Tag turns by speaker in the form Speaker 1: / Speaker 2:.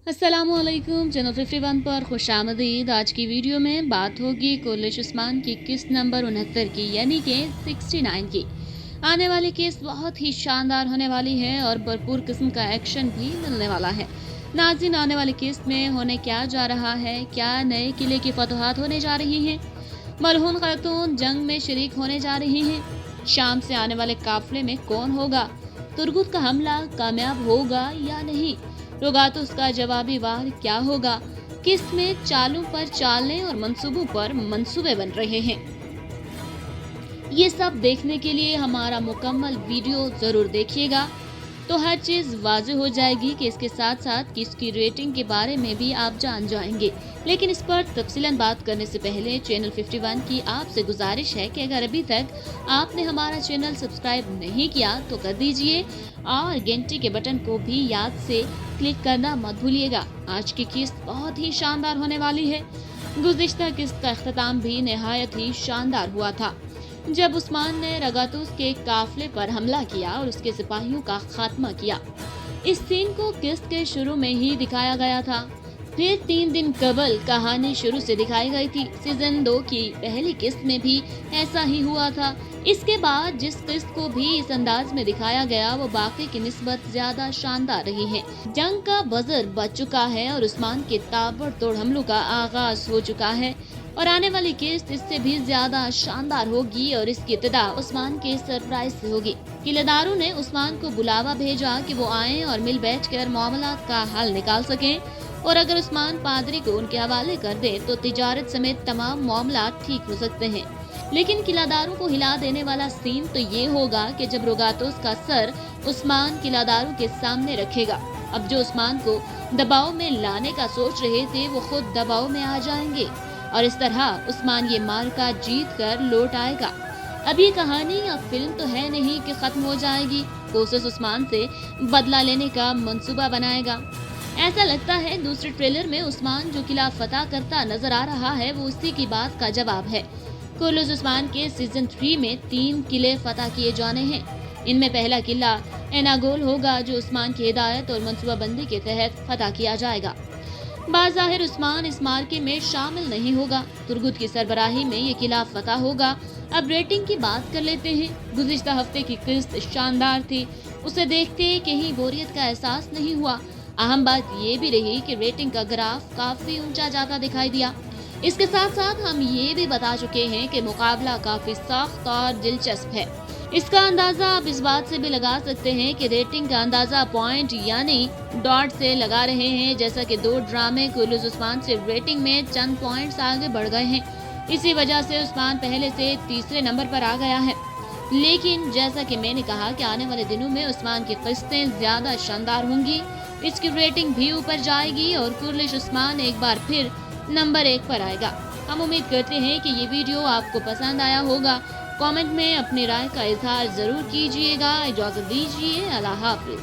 Speaker 1: अस्सलामुअलैकुम। चैनल 51 पर खुशामदीद। आज की वीडियो में बात होगी कुर्लिश उस्मान की किस्त नंबर 69 की, यानी कि 69 की। आने वाली किस्त बहुत ही शानदार होने वाली है और भरपूर किस्म का एक्शन भी मिलने वाला है। नाज़रीन, आने वाली किस्त में होने क्या जा रहा है, क्या नए किले की फतवाहत होने जा रही हैं, मलहून खातून जंग में शरीक होने जा रही हैं, शाम से आने वाले काफिले में कौन होगा, तुर्गुत का हमला कामयाब होगा या नहीं, रोगातुस का जवाबी वार क्या होगा, किस्त में चालों पर चालें और मंसूबों पर मंसूबे बन रहे हैं। ये सब देखने के लिए हमारा मुकम्मल वीडियो जरूर देखिएगा, तो हर चीज वाज़ेह हो जाएगी कि इसके साथ साथ किसकी रेटिंग के बारे में भी आप जान जाएंगे। लेकिन इस पर तफसीलन बात करने से पहले चैनल 51 की आपसे गुजारिश है कि अगर अभी तक आपने हमारा चैनल सब्सक्राइब नहीं किया तो कर दीजिए और घंटी के बटन को भी याद से क्लिक करना मत भूलिएगा। आज की किस्त बहुत ही शानदार होने वाली है। गुज़िश्ता किस्त का इख्तिताम भी निहायत ही शानदार हुआ था, जब उस्मान ने रगातूस के काफिले पर हमला किया और उसके सिपाहियों का खात्मा किया। इस सीन को किस्त के शुरू में ही दिखाया गया था। फिर 3 दिन कबल कहानी शुरू से दिखाई गई थी। सीजन 2 की पहली किस्त में भी ऐसा ही हुआ था। इसके बाद जिस किस्त को भी इस अंदाज में दिखाया गया वो बाकी की निस्बत ज्यादा शानदार रही है। जंग का बजर बज चुका है और उस्मान के ताबड़तोड़ हमलों का आगाज हो चुका है और आने वाली किस्त इससे भी ज्यादा शानदार होगी और इसकी इब्तिदा उस्मान के सरप्राइज से होगी। किलेदारों ने उस्मान को बुलावा भेजा कि वो आए और मिल बैठकर मामलात का हल निकाल सकें और अगर उस्मान पादरी को उनके हवाले कर दे तो तिजारत समेत तमाम मामलात ठीक हो सकते हैं। लेकिन किलादारों को हिला देने वाला सीन तो ये होगा कि जब रोगातोस का सर उस्मान किलादारों के सामने रखेगा। अब जो उस्मान को दबाव में लाने का सोच रहे थे वो खुद दबाव में आ जाएंगे और इस तरह उस्मान ये मार्का जीत कर लौट आएगा। अब ये कहानी या फिल्म तो है नहीं कि खत्म हो जाएगी। कोशिश उस्मान से बदला लेने का मंसूबा बनाएगा। ऐसा लगता है दूसरे ट्रेलर में उस्मान जो किला फतह करता नजर आ रहा है वो उसी की बात का जवाब है। कुर्लिश उस्मान के सीजन 3 में 3 किले फतह किए जाने हैं। इनमें पहला किला एनागोल होगा जो उस्मान की हिदायत और मंसूबाबंदी के तहत फतह किया जाएगा। बाज़ाहिर उस्मान इस मार्के में शामिल नहीं होगा। तुर्गुत की सरबराही में ये किला फतह होगा। अब रेटिंग की बात कर लेते हैं। गुज़िश्ता हफ्ते की किस्त शानदार थी, उसे देखते कहीं बोरियत का एहसास नहीं हुआ। अहम बात ये भी रही कि रेटिंग का ग्राफ काफी ऊंचा जाता दिखाई दिया। इसके साथ साथ हम ये भी बता चुके हैं कि मुकाबला काफी सख्त और दिलचस्प है। इसका अंदाजा आप इस बात से भी लगा सकते हैं कि रेटिंग का अंदाजा पॉइंट यानी डॉट से लगा रहे हैं। जैसा कि 2 ड्रामे कुर्लिश उस्मान से रेटिंग में चंद पॉइंट्स आगे बढ़ गए हैं, इसी वजह से उस्मान पहले से तीसरे नंबर पर आ गया है। लेकिन जैसा कि मैंने कहा कि आने वाले दिनों में उस्मान की किस्तें ज्यादा शानदार होंगी, इसकी रेटिंग भी ऊपर जाएगी और कुर्लिश उस्मान एक बार फिर नंबर 1 पर आएगा। हम उम्मीद करते हैं कि ये वीडियो आपको पसंद आया होगा। कमेंट में अपनी राय का इजहार जरूर कीजिएगा। इजाजत दीजिए। अल्लाह हाफिज।